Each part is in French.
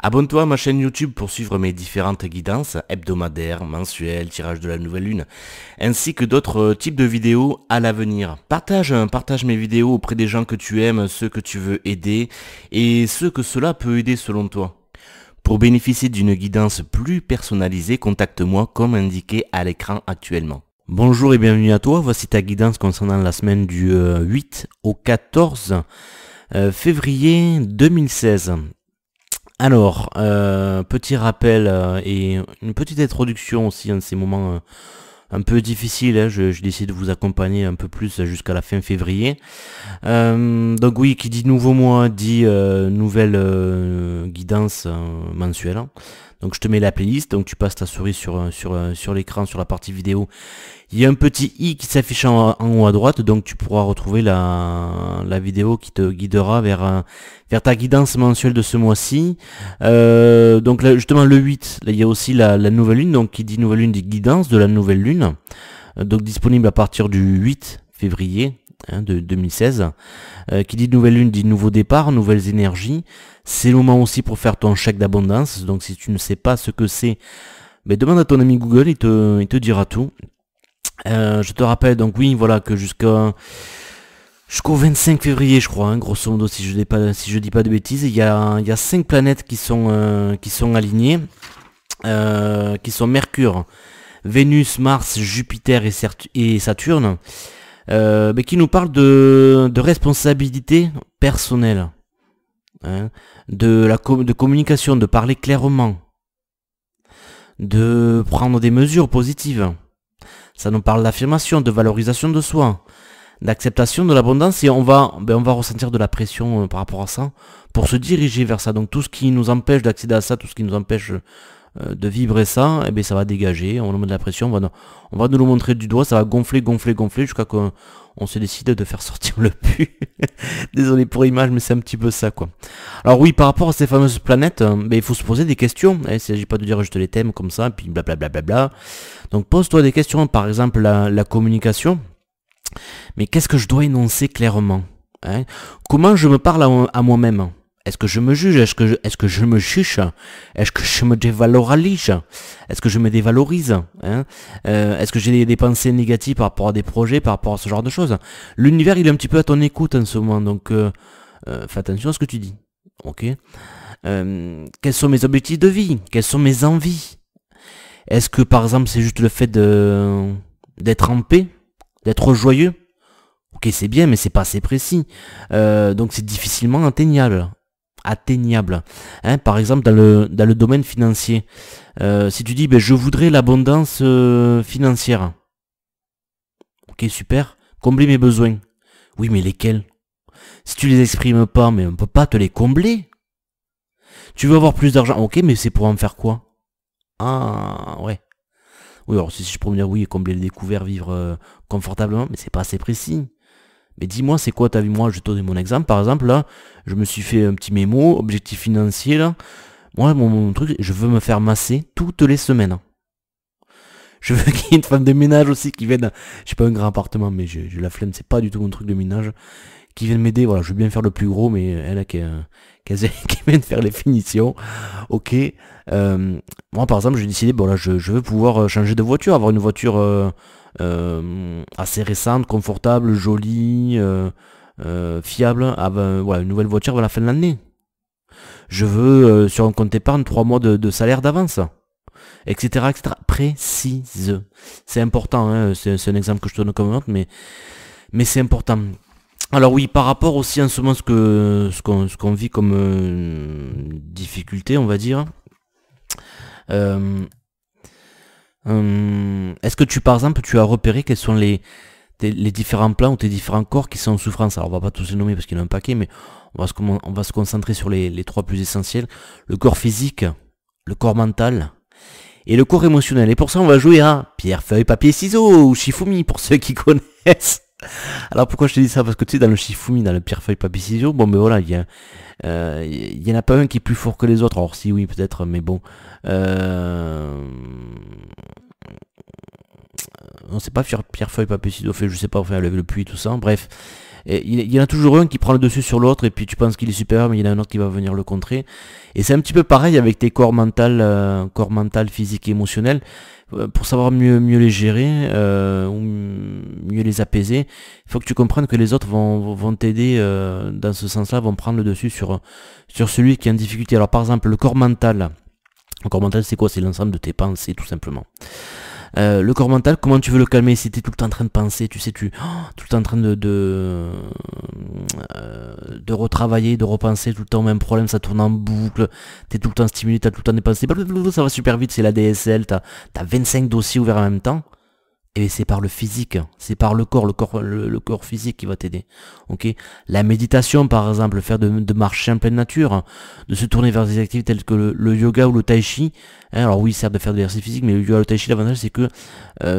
Abonne-toi à ma chaîne YouTube pour suivre mes différentes guidances hebdomadaires, mensuelles, tirage de la nouvelle lune, ainsi que d'autres types de vidéos à l'avenir. Partage mes vidéos auprès des gens que tu aimes, ceux que tu veux aider et ceux que cela peut aider selon toi. Pour bénéficier d'une guidance plus personnalisée, contacte-moi comme indiqué à l'écran actuellement. Bonjour et bienvenue à toi, voici ta guidance concernant la semaine du 8 au 14 février 2016. Alors, petit rappel et une petite introduction aussi en ces moments un peu difficiles. Je décide de vous accompagner un peu plus jusqu'à la fin février. Donc oui, qui dit nouveau mois dit nouvelle guidance mensuelle. Donc je te mets la playlist, donc tu passes ta souris sur l'écran, sur la partie vidéo. Il y a un petit i qui s'affiche en haut à droite, donc tu pourras retrouver la vidéo qui te guidera vers ta guidance mensuelle de ce mois-ci. Donc là, justement le 8, là, il y a aussi la nouvelle lune, donc qui dit nouvelle lune dit guidance de la nouvelle lune. Donc disponible à partir du 8 février de 2016. Qui dit nouvelle lune dit nouveau départ, nouvelles énergies. C'est le moment aussi pour faire ton chèque d'abondance. Donc si tu ne sais pas ce que c'est, ben, demande à ton ami Google, il te dira tout. Je te rappelle donc oui voilà que jusqu'au 25 février je crois, grosso modo si je dis pas de bêtises, il y a 5 planètes qui sont alignées, qui sont Mercure, Vénus, Mars, Jupiter et Saturne, mais qui nous parlent de responsabilité personnelle, de communication, de parler clairement, de prendre des mesures positives. Ça nous parle d'affirmation, de valorisation de soi, d'acceptation de l'abondance, et on va ressentir de la pression par rapport à ça pour se diriger vers ça. Donc tout ce qui nous empêche d'accéder à ça, tout ce qui nous empêche de vibrer ça, eh bien, ça va dégager, on va nous mettre de la pression, on va nous le montrer du doigt, ça va gonfler jusqu'à qu'on se décide de faire sortir le pu. Désolé pour l'image, mais c'est un petit peu ça quoi. Alors oui, par rapport à ces fameuses planètes, il faut se poser des questions. Il ne s'agit pas de dire juste les thèmes comme ça, puis blablabla. Donc pose-toi des questions, par exemple la communication. Mais qu'est-ce que je dois énoncer clairement, Comment je me parle à moi-même? Est-ce que je me juge? Est-ce que je me chuche? Est-ce que je me dévalorise? Est-ce que je me dévalorise? Est-ce que j'ai des pensées négatives par rapport à des projets, par rapport à ce genre de choses? L'univers, il est un petit peu à ton écoute en ce moment, donc fais attention à ce que tu dis. Ok. Quels sont mes objectifs de vie? Quelles sont mes envies? Est-ce que par exemple c'est juste le fait d'être en paix, d'être joyeux? Ok, c'est bien, mais c'est pas assez précis. Donc c'est difficilement atteignable. Par exemple dans le domaine financier, si tu dis je voudrais l'abondance financière, ok super, combler mes besoins, oui mais lesquels? Si tu les exprimes pas, mais on peut pas te les combler. Tu veux avoir plus d'argent, ok, mais c'est pour en faire quoi? Ah ouais, oui, alors si je peux me dire oui, combler les découvertes, vivre confortablement, mais c'est pas assez précis. Mais dis-moi, c'est quoi ta vie? Moi, je te donne mon exemple. Par exemple, là, je me suis fait un petit mémo, objectif financier, là. Moi, mon truc, je veux me faire masser toutes les semaines. Je veux qu'il y ait une femme de ménage aussi qui vienne. J'ai pas un grand appartement, mais j'ai la flemme, c'est pas du tout mon truc de ménage. Qui vienne m'aider, voilà, je veux bien faire le plus gros, mais elle qui vient de faire les finitions. Ok. Moi, par exemple, j'ai décidé, bon là, je veux pouvoir changer de voiture, avoir une voiture assez récente, confortable, jolie, fiable, voilà, une nouvelle voiture à la fin de l'année. Je veux sur un compte épargne 3 mois de salaire d'avance, etc., etc. Précise. C'est important, c'est un exemple que je te donne comme autre, mais c'est important. Alors oui, par rapport aussi en ce moment ce qu'on vit comme difficulté, on va dire. Est-ce que par exemple, tu as repéré quels sont les différents plans ou tes différents corps qui sont en souffrance? Alors on va pas tous les nommer parce qu'il y en a un paquet, mais on va se concentrer sur les 3 plus essentiels. Le corps physique, le corps mental et le corps émotionnel. Et pour ça, on va jouer à pierre, feuille, papier, ciseaux ou Shifumi pour ceux qui connaissent. Alors pourquoi je te dis ça? Parce que tu sais, dans le Shifumi, dans le pierre, feuille, papier, ciseaux, bon ben voilà, il y en a pas un qui est plus fort que les autres. Alors si oui, peut-être, mais bon. Non, c'est pas pierre, feuille, papier, ciseaux, je sais pas, enfin, avec le puits, tout ça, bref. Et il y en a toujours un qui prend le dessus sur l'autre, et puis tu penses qu'il est supérieur, mais il y en a un autre qui va venir le contrer. Et c'est un petit peu pareil avec tes corps mental, physique et émotionnel. Pour savoir mieux les gérer, ou mieux les apaiser, il faut que tu comprennes que les autres vont t'aider dans ce sens-là, vont prendre le dessus sur celui qui est en difficulté. Alors par exemple, le corps mental. Le corps mental, c'est quoi? C'est l'ensemble de tes pensées, tout simplement. Le corps mental, comment tu veux le calmer si tu es tout le temps en train de penser, tu sais, tout le temps en train de retravailler, de repenser tout le temps au même problème, ça tourne en boucle, tu es tout le temps stimulé, tu as tout le temps des pensées, ça va super vite, c'est la DSL, tu as 25 dossiers ouverts en même temps. Et c'est par le physique, c'est par le corps physique qui va t'aider. Ok. La méditation, par exemple, faire de marcher en pleine nature, de se tourner vers des activités telles que le yoga ou le tai chi. Alors oui, certes de faire de l'exercice physique, mais le yoga ou le tai chi, l'avantage c'est que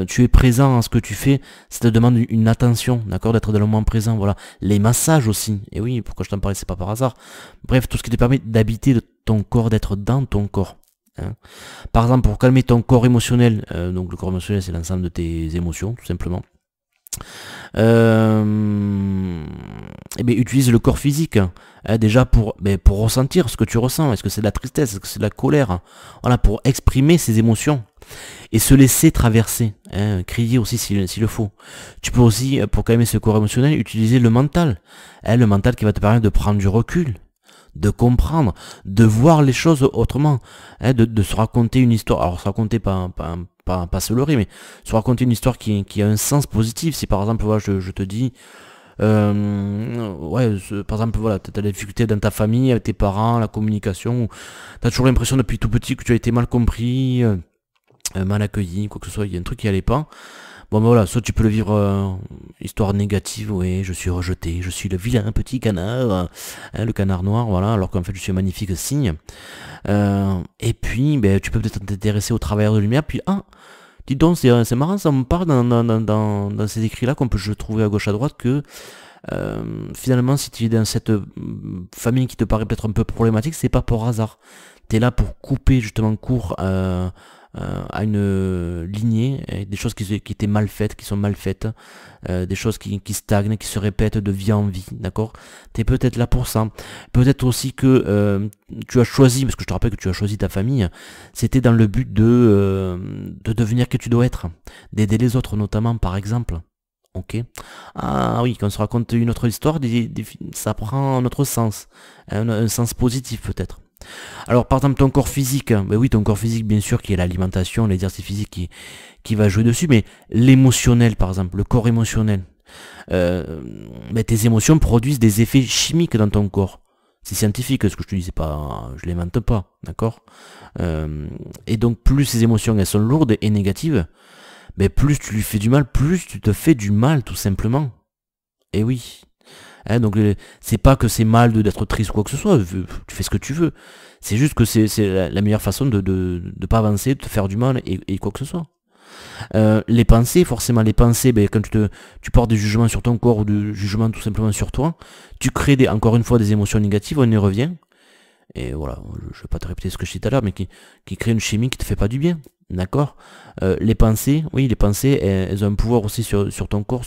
tu es présent à ce que tu fais, ça te demande une attention, d'accord, d'être dans le moment présent. Voilà. Les massages aussi. Et oui, pourquoi je t'en parlais, c'est pas par hasard. Bref, tout ce qui te permet d'habiter ton corps, d'être dans ton corps. Par exemple, pour calmer ton corps émotionnel, donc le corps émotionnel c'est l'ensemble de tes émotions tout simplement, et bien, utilise le corps physique déjà pour ressentir ce que tu ressens. Est-ce que c'est de la tristesse, est-ce que c'est de la colère, voilà, pour exprimer ses émotions et se laisser traverser, crier aussi s'il le faut. Tu peux aussi, pour calmer ce corps émotionnel, utiliser le mental qui va te permettre de prendre du recul, de comprendre, de voir les choses autrement, de se raconter une histoire. Alors se raconter pas se leurrer, mais se raconter une histoire qui a un sens positif. Si par exemple voilà, je te dis par exemple voilà, tu as des difficultés dans ta famille, avec tes parents, la communication, tu as toujours l'impression depuis tout petit que tu as été mal compris, mal accueilli, quoi que ce soit, il y a un truc qui allait pas. Bon ben voilà, soit tu peux le vivre histoire négative, oui, je suis rejeté, je suis le vilain petit canard, le canard noir, voilà, alors qu'en fait je suis un magnifique cygne. Et puis tu peux peut-être t'intéresser au travailleur de lumière, puis dis donc, c'est marrant, ça me parle dans ces écrits-là qu'on peut je trouver à gauche à droite que finalement si tu es dans cette famille qui te paraît peut-être un peu problématique, c'est pas pour hasard. Tu es là pour couper justement court à une lignée, des choses qui étaient mal faites, qui sont mal faites, des choses qui stagnent, qui se répètent de vie en vie, d'accord? Tu es peut-être là pour ça. Peut-être aussi que tu as choisi, parce que je te rappelle que tu as choisi ta famille, c'était dans le but de devenir que tu dois être, d'aider les autres notamment, par exemple. Ok. Ah oui, quand on se raconte une autre histoire, ça prend un autre sens, un sens positif peut-être. Alors par exemple ton corps physique, ben oui ton corps physique bien sûr qui est l'alimentation, l'exercice physique qui va jouer dessus, mais l'émotionnel par exemple, le corps émotionnel, tes émotions produisent des effets chimiques dans ton corps. C'est scientifique ce que je te dis, c'est pas, je l'invente pas, d'accord, et donc plus ces émotions elles sont lourdes et négatives, mais plus tu lui fais du mal, plus tu te fais du mal tout simplement. Et oui. Donc c'est pas que c'est mal d'être triste ou quoi que ce soit, tu fais ce que tu veux. C'est juste que c'est la meilleure façon de pas avancer, de te faire du mal et quoi que ce soit. Les pensées, forcément les pensées, quand tu portes des jugements sur ton corps ou des jugements tout simplement sur toi, tu crées encore une fois des émotions négatives, on y revient. Et voilà, je vais pas te répéter ce que je disais tout à l'heure, mais qui crée une chimie qui te fait pas du bien. D'accord. Les pensées, oui, les pensées, elles ont un pouvoir aussi sur ton corps,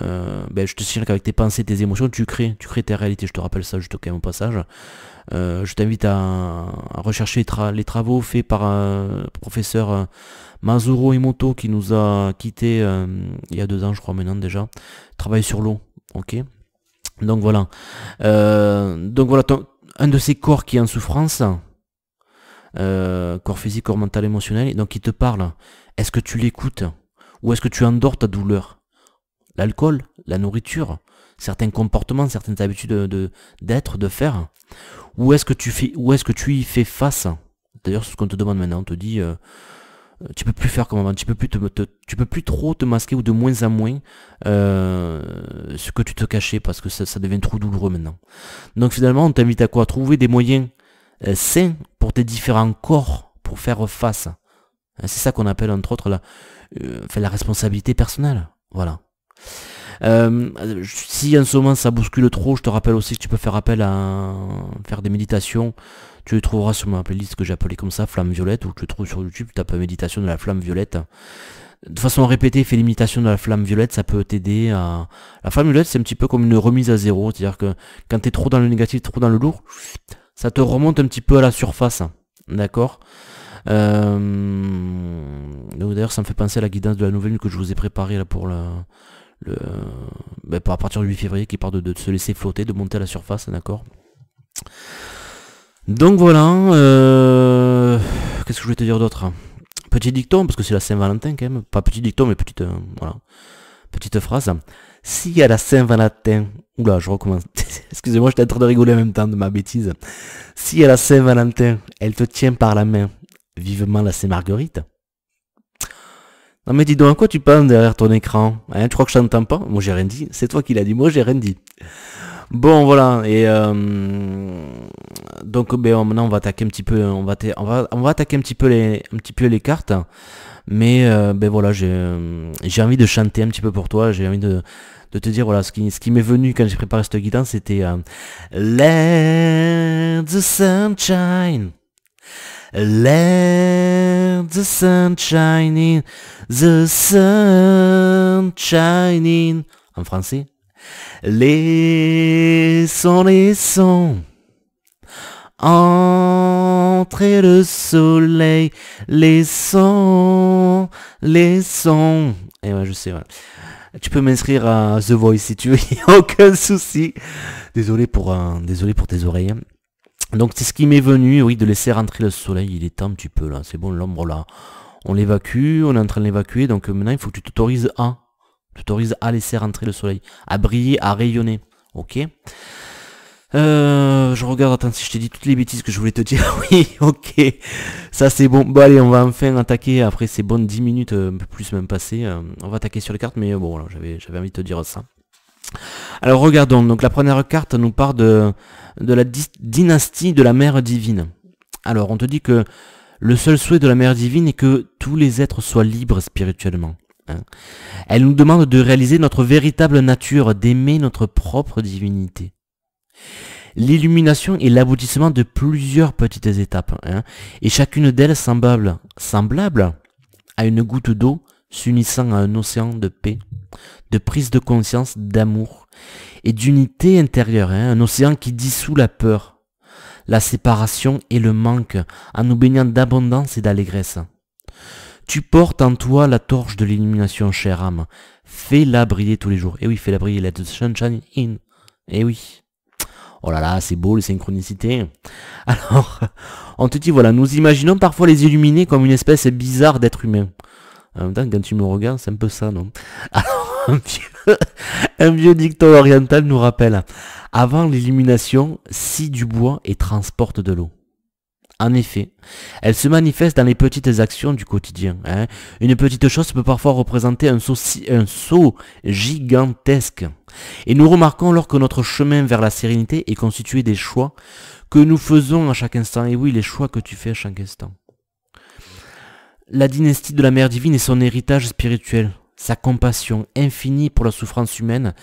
je te signale qu'avec tes pensées, tes émotions, tu crées ta réalité. Je te rappelle ça juste au passage. Je t'invite à rechercher les travaux faits par un professeur Mazuro Emoto qui nous a quittés il y a 2 ans, je crois maintenant déjà. Travail sur l'eau, ok. Donc voilà. Un de ces corps qui est en souffrance, corps physique, corps mental, émotionnel, et donc il te parle. Est-ce que tu l'écoutes ou est-ce que tu endors ta douleur? L'alcool, la nourriture, certains comportements, certaines habitudes d'être, de faire, ou est-ce que tu y fais face? D'ailleurs, c'est ce qu'on te demande maintenant, on te dit tu peux plus faire comme avant, tu peux plus trop te masquer ou de moins en moins ce que tu te cachais parce que ça devient trop douloureux maintenant. Donc finalement, on t'invite à quoi? Trouver des moyens sains pour tes différents corps pour faire face. C'est ça qu'on appelle entre autres la responsabilité personnelle. Voilà. Si en ce moment ça bouscule trop, je te rappelle aussi que tu peux faire appel à faire des méditations. Tu les trouveras sur ma playlist que j'ai appelée comme ça, Flamme Violette, ou tu le trouves sur YouTube, tu tapes méditation de la flamme violette. de façon répétée, fais l'imitation de la flamme violette, ça peut t'aider à... La flamme violette, c'est un petit peu comme une remise à zéro, c'est-à-dire que quand t'es trop dans le négatif, trop dans le lourd, ça te remonte un petit peu à la surface, d'accord. Donc d'ailleurs, ça me fait penser à la guidance de la nouvelle que je vous ai préparée là pour à partir du 8 février, qui parle de se laisser flotter, de monter à la surface, d'accord. Donc voilà, qu'est-ce que je voulais te dire d'autre? Petit dicton, parce que c'est la Saint-Valentin quand même, pas petit dicton, mais petite, voilà, petite phrase. Si à la Saint-Valentin, oula, je recommence, excusez-moi, j'étais en train de rigoler en même temps de ma bêtise. Si à la Saint-Valentin, elle te tient par la main, vivement la Saint-Marguerite. Non mais dis donc, à quoi tu penses derrière ton écran, hein? Tu crois que je t'entends pas? Moi j'ai rien dit, c'est toi qui l'as dit, moi j'ai rien dit. Bon voilà, et donc maintenant on va attaquer un petit peu, on va attaquer un petit peu les cartes, mais voilà, j'ai envie de chanter un petit peu pour toi, j'ai envie de te dire voilà ce qui m'est venu quand j'ai préparé cette guidance, c'était Let the sunshine, let the sunshine in, the sunshine in, en français. Laissons entrer le soleil, laissons. Et ouais, je sais, ouais. Tu peux m'inscrire à The Voice si tu veux, y a aucun souci. Désolé pour tes oreilles. Donc c'est ce qui m'est venu, oui, de laisser rentrer le soleil. Il est temps un petit peu là, c'est bon, l'ombre là. On l'évacue, on est en train de l'évacuer, donc maintenant il faut que tu t'autorises à. Tu t'autorises à laisser rentrer le soleil, à briller, à rayonner, ok. Je regarde, attends, si je t'ai dit toutes les bêtises que je voulais te dire, oui, ok, ça c'est bon. Bon allez, on va enfin attaquer, après ces bonnes 10 minutes, un peu plus même passées, on va attaquer sur les cartes, mais bon, voilà, j'avais envie de te dire ça. Alors regardons, donc la première carte nous parle de la dynastie de la mère divine. Alors on te dit que le seul souhait de la mère divine est que tous les êtres soient libres spirituellement. Elle nous demande de réaliser notre véritable nature, d'aimer notre propre divinité. L'illumination est l'aboutissement de plusieurs petites étapes, et chacune d'elles semblable à une goutte d'eau s'unissant à un océan de paix, de prise de conscience, d'amour et d'unité intérieure, un océan qui dissout la peur, la séparation et le manque en nous baignant d'abondance et d'allégresse. Tu portes en toi la torche de l'illumination, chère âme. Fais-la briller tous les jours. Et oui, fais-la briller, let the sunshine in. Et oui. Oh là là, c'est beau les synchronicités. Alors, on te dit, voilà, nous imaginons parfois les illuminés comme une espèce bizarre d'être humain. En même temps, quand tu me regardes, c'est un peu ça, non? Alors, un vieux dicton oriental nous rappelle, avant l'illumination, scie du bois et transporte de l'eau. En effet, elle se manifeste dans les petites actions du quotidien. Une petite chose peut parfois représenter un saut gigantesque. Et nous remarquons alors que notre chemin vers la sérénité est constitué des choix que nous faisons à chaque instant. Et oui, les choix que tu fais à chaque instant. La dynastie de la mère divine et son héritage spirituel, sa compassion infinie pour la souffrance humaine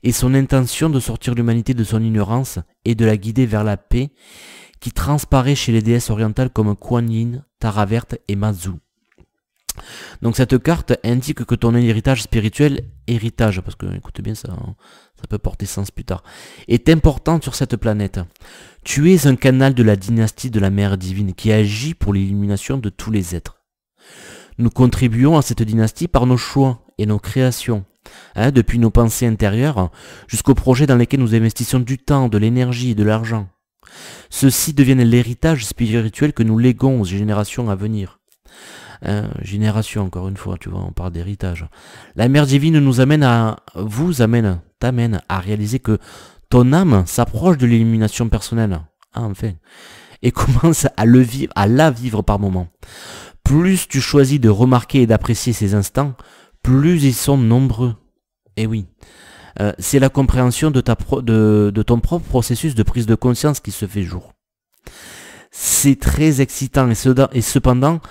et son intention de sortir l'humanité de son ignorance et de la guider vers la paix, qui transparaît chez les déesses orientales comme Kuan Yin, Tara Verte et Mazu. Donc cette carte indique que ton héritage spirituel, parce que écoute bien ça peut porter sens plus tard, est important sur cette planète. Tu es un canal de la dynastie de la mère divine qui agit pour l'illumination de tous les êtres. Nous contribuons à cette dynastie par nos choix et nos créations, depuis nos pensées intérieures jusqu'aux projets dans lesquels nous investissons du temps, de l'énergie et de l'argent. Ceux-ci deviennent l'héritage spirituel que nous léguons aux générations à venir. Génération, encore une fois, tu vois, on parle d'héritage. La mère divine nous t'amène à réaliser que ton âme s'approche de l'illumination personnelle, enfin, et commence à la vivre par moments. Plus tu choisis de remarquer et d'apprécier ces instants, plus ils sont nombreux. Et oui. C'est la compréhension de ton propre processus de prise de conscience qui se fait jour. C'est très excitant et cependant,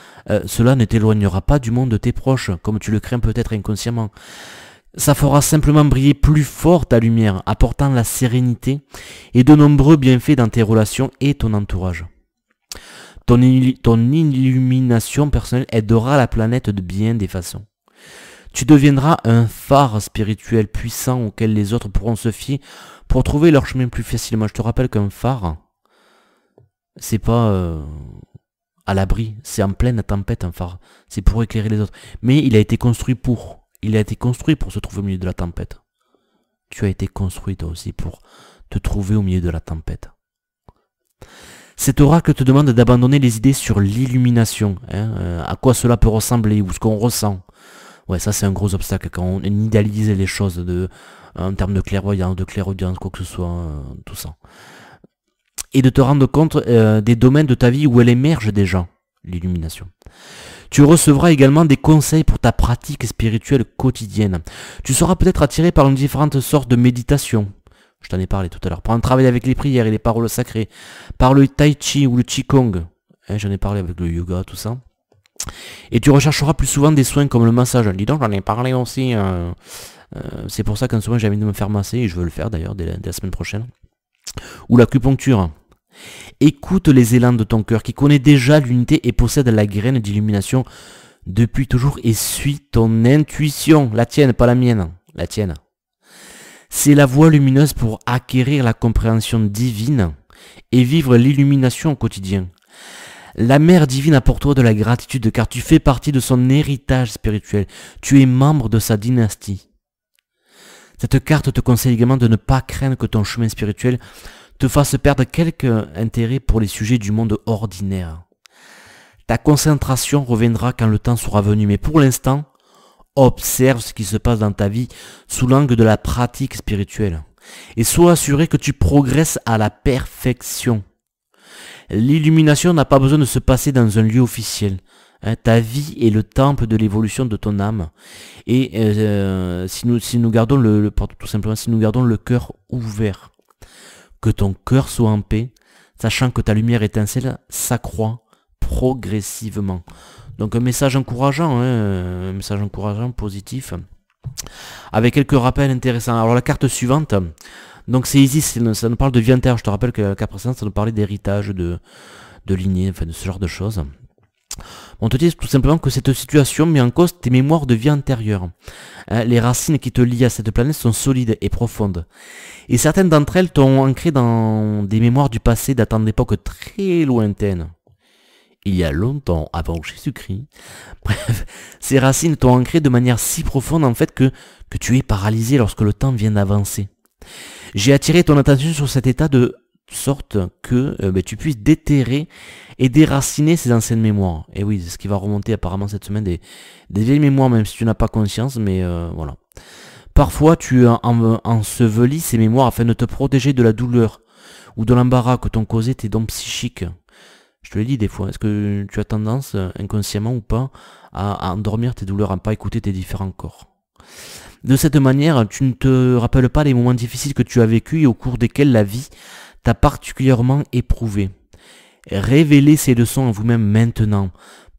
cela ne t'éloignera pas du monde de tes proches, comme tu le crains peut-être inconsciemment. Ça fera simplement briller plus fort ta lumière, apportant la sérénité et de nombreux bienfaits dans tes relations et ton entourage. Ton illumination personnelle aidera la planète de bien des façons. Tu deviendras un phare spirituel puissant auquel les autres pourront se fier pour trouver leur chemin plus facilement. Je te rappelle qu'un phare, c'est pas à l'abri, c'est en pleine tempête un phare. C'est pour éclairer les autres. Mais il a été construit pour. Il a été construit pour se trouver au milieu de la tempête. Tu as été construit toi aussi pour te trouver au milieu de la tempête. Cet oracle te demande d'abandonner les idées sur l'illumination, à quoi cela peut ressembler ou ce qu'on ressent. Ouais, ça c'est un gros obstacle quand on idéalise les choses en termes de clairvoyance, de clairaudience, quoi que ce soit, tout ça. Et de te rendre compte des domaines de ta vie où elle émerge déjà, l'illumination. Tu recevras également des conseils pour ta pratique spirituelle quotidienne. Tu seras peut-être attiré par une différente sorte de méditation. Je t'en ai parlé tout à l'heure. Pour un travail avec les prières et les paroles sacrées. Par le tai chi ou le qigong. J'en ai parlé avec le yoga, tout ça. Et tu rechercheras plus souvent des soins comme le massage. Dis donc, j'en ai parlé aussi. C'est pour ça qu'en ce moment j'ai envie de me faire masser. Et je veux le faire d'ailleurs dès la semaine prochaine. Ou l'acupuncture. Écoute les élans de ton cœur qui connaît déjà l'unité et possède la graine d'illumination depuis toujours et suis ton intuition. La tienne, pas la mienne. La tienne. C'est la voie lumineuse pour acquérir la compréhension divine et vivre l'illumination au quotidien. La mère divine a pour toi de la gratitude car tu fais partie de son héritage spirituel. Tu es membre de sa dynastie. Cette carte te conseille également de ne pas craindre que ton chemin spirituel te fasse perdre quelque intérêt pour les sujets du monde ordinaire. Ta concentration reviendra quand le temps sera venu, mais pour l'instant, observe ce qui se passe dans ta vie sous l'angle de la pratique spirituelle et sois assuré que tu progresses à la perfection. L'illumination n'a pas besoin de se passer dans un lieu officiel. Ta vie est le temple de l'évolution de ton âme. Et si nous gardons tout simplement, si nous gardons le cœur ouvert, que ton cœur soit en paix, sachant que ta lumière étincelle s'accroît progressivement. Donc un message encourageant, positif, avec quelques rappels intéressants. Alors la carte suivante, donc c'est Isis, ça nous parle de vie antérieure. Je te rappelle que la carte précédente, ça nous parlait d'héritage, de lignée, enfin de ce genre de choses. On te dit tout simplement que cette situation met en cause tes mémoires de vie antérieure. Les racines qui te lient à cette planète sont solides et profondes. Et certaines d'entre elles t'ont ancré dans des mémoires du passé datant d'époques très lointaines. Il y a longtemps avant Jésus-Christ. Bref, ces racines t'ont ancré de manière si profonde en fait que tu es paralysé lorsque le temps vient d'avancer. J'ai attiré ton attention sur cet état de sorte que tu puisses déterrer et déraciner ces anciennes mémoires. Et oui, c'est ce qui va remonter apparemment cette semaine, des vieilles mémoires, même si tu n'as pas conscience, mais voilà. Parfois, tu ensevelis ces mémoires afin de te protéger de la douleur ou de l'embarras que t'ont causé tes dons psychiques. Je te l'ai dit des fois, est-ce que tu as tendance, inconsciemment ou pas, à endormir tes douleurs, à ne pas écouter tes différents corps? De cette manière, tu ne te rappelles pas les moments difficiles que tu as vécus et au cours desquels la vie t'a particulièrement éprouvé. Révélez ces leçons à vous-même maintenant,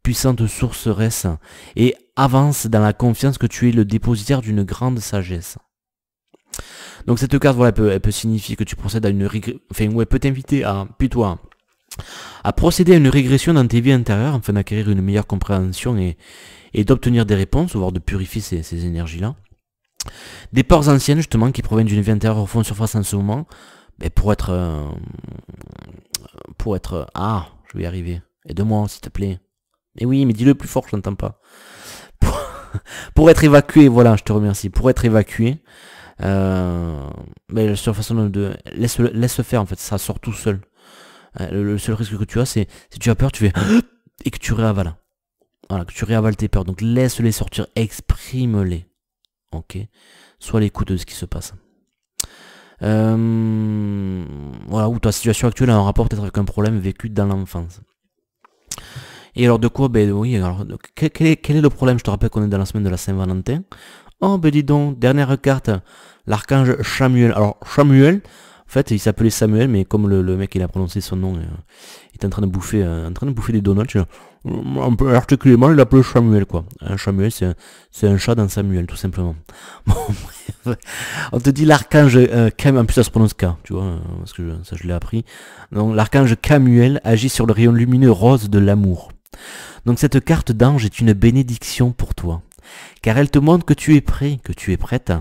puissante sourceresse, et avance dans la confiance que tu es le dépositaire d'une grande sagesse. Donc cette carte, voilà, elle peut signifier que tu procèdes à une régression, enfin, ou elle peut t'inviter à, plutôt à procéder à une régression dans tes vies intérieures, afin d'acquérir une meilleure compréhension et d'obtenir des réponses, voire de purifier ces énergies-là. Des peurs anciennes, justement, qui proviennent d'une vie intérieure refont surface en ce moment, mais pour être... Ah, je vais y arriver. Aide-moi, s'il te plaît. Mais oui, mais dis-le plus fort, je n'entends pas. Pour être évacué, voilà, je te remercie. Pour être évacué, mais sur façon de... Laisse faire, en fait, ça sort tout seul. Le seul risque que tu as, c'est si tu as peur, tu fais... et que tu réavales. Voilà, que tu réavales tes peurs. Donc laisse-les sortir, exprime-les. Ok, sois à l'écoute de ce qui se passe. Voilà, ou ta situation actuelle a un rapport peut-être avec un problème vécu dans l'enfance. Et alors de quoi? Ben oui, alors quel est le problème? Je te rappelle qu'on est dans la semaine de la Saint-Valentin. Oh ben dis donc, dernière carte, l'archange Chamuel. Alors Chamuel, en fait il s'appelait Samuel, mais comme le mec il a prononcé son nom, il est en train de bouffer des donuts. Un peu articulément, il l'appelait Samuel, quoi. Un Samuel, c'est un chat dans Samuel, tout simplement. Bon, bref. On te dit l'archange Cam, en plus ça se prononce K, tu vois, parce que ça je l'ai appris. Donc l'archange Camuel agit sur le rayon lumineux rose de l'amour. Donc cette carte d'ange est une bénédiction pour toi. car elle te montre que tu es prêt, que tu es prête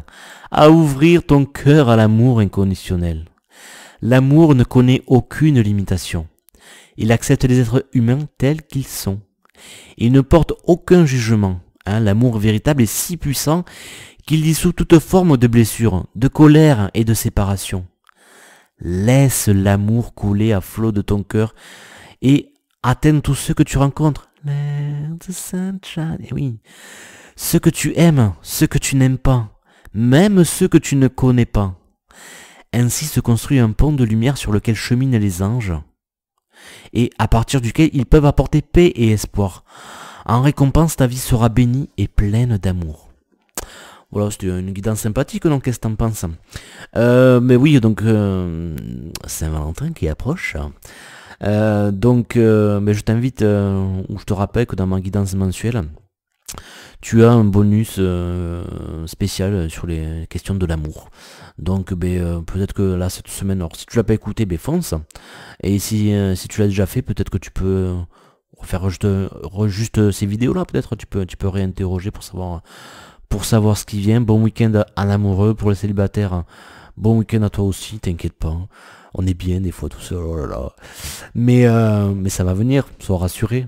à ouvrir ton cœur à l'amour inconditionnel. L'amour ne connaît aucune limitation. Il accepte les êtres humains tels qu'ils sont. Il ne porte aucun jugement. L'amour véritable est si puissant qu'il dissout toute forme de blessure, de colère et de séparation. Laisse l'amour couler à flot de ton cœur et atteins tous ceux que tu rencontres. Let the sunshine. Et oui, ceux que tu aimes, ceux que tu n'aimes pas, même ceux que tu ne connais pas. Ainsi se construit un pont de lumière sur lequel cheminent les anges, et à partir duquel ils peuvent apporter paix et espoir. En récompense, ta vie sera bénie et pleine d'amour. Voilà, c'était une guidance sympathique, donc qu'est-ce que t'en penses? Mais oui, donc Saint-Valentin qui approche. Mais je t'invite, ou je te rappelle que dans ma guidance mensuelle, tu as un bonus spécial sur les questions de l'amour. Donc peut-être que là cette semaine, alors si tu l'as pas écouté, fonce. Et si tu l'as déjà fait, peut-être que tu peux refaire juste ces vidéos là, peut-être tu peux réinterroger pour savoir ce qui vient. Bon week-end à l'amoureux, pour les célibataires, bon week-end à toi aussi, t'inquiète pas. On est bien des fois tout seul, oh là là. Mais ça va venir, sois rassuré.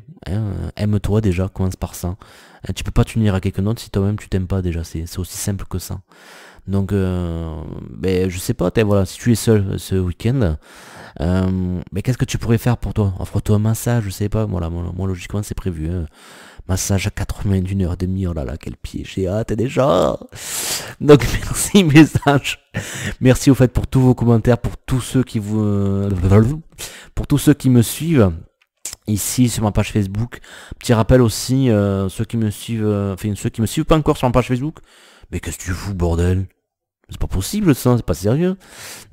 Aime-toi déjà, commence par ça. Tu peux pas t'unir à quelqu'un d'autre si toi-même tu t'aimes pas déjà, c'est aussi simple que ça. Donc je sais pas, voilà, si tu es seul ce week-end, qu'est-ce que tu pourrais faire pour toi? Offre-toi un massage, je sais pas, voilà, moi logiquement c'est prévu. Massage à 1h30, oh là là, quel pied, j'ai hâte déjà. Donc merci message. Merci au fait pour tous vos commentaires, pour tous ceux qui me suivent ici sur ma page Facebook. Petit rappel aussi, ceux qui me suivent, ceux qui me suivent pas encore sur ma page Facebook. Mais qu'est-ce que tu fous, bordel? C'est pas possible ça, c'est pas sérieux.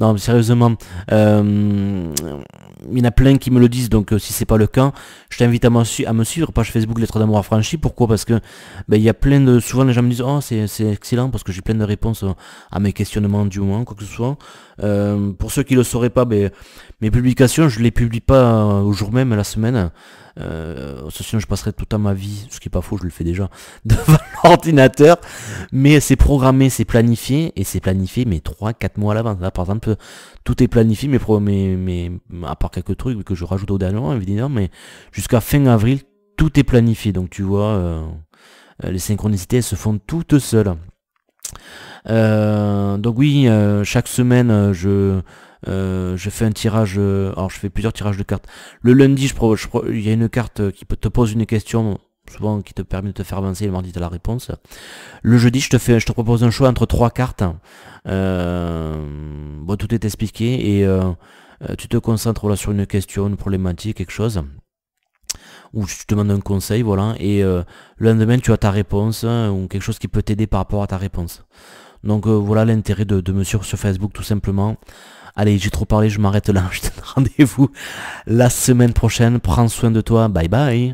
Non mais sérieusement, il y en a plein qui me le disent, donc si c'est pas le cas, je t'invite à me suivre, page Facebook Lettres d'amour affranchies. Pourquoi? Parce que il y a plein de... Souvent les gens me disent oh c'est excellent parce que j'ai plein de réponses à mes questionnements du moment, quoi que ce soit. Pour ceux qui le sauraient pas, mes publications je les publie pas au jour même, la semaine. Sinon je passerai toute ma vie, ce qui est pas faux, je le fais déjà, devant l'ordinateur, mais c'est programmé, c'est planifié, et c'est planifié mais 3-4 mois à l'avance. Là par exemple tout est planifié, mais à part quelques trucs que je rajoute au dernier moment évidemment, mais jusqu'à fin avril tout est planifié, donc tu vois, les synchronicités elles se font toutes seules. Donc oui, chaque semaine je fais un tirage, alors je fais plusieurs tirages de cartes. Le lundi, il y a une carte qui te pose une question, souvent qui te permet de te faire avancer, le mardi tu as la réponse. Le jeudi, je te propose un choix entre 3 cartes. Tout est expliqué et tu te concentres sur une question, une problématique, quelque chose. Ou tu te demandes un conseil, voilà, et le lendemain tu as ta réponse, ou quelque chose qui peut t'aider par rapport à ta réponse. Donc voilà l'intérêt de me suivre sur Facebook tout simplement. Allez, j'ai trop parlé, je m'arrête là, je te donne rendez-vous la semaine prochaine, prends soin de toi, bye bye.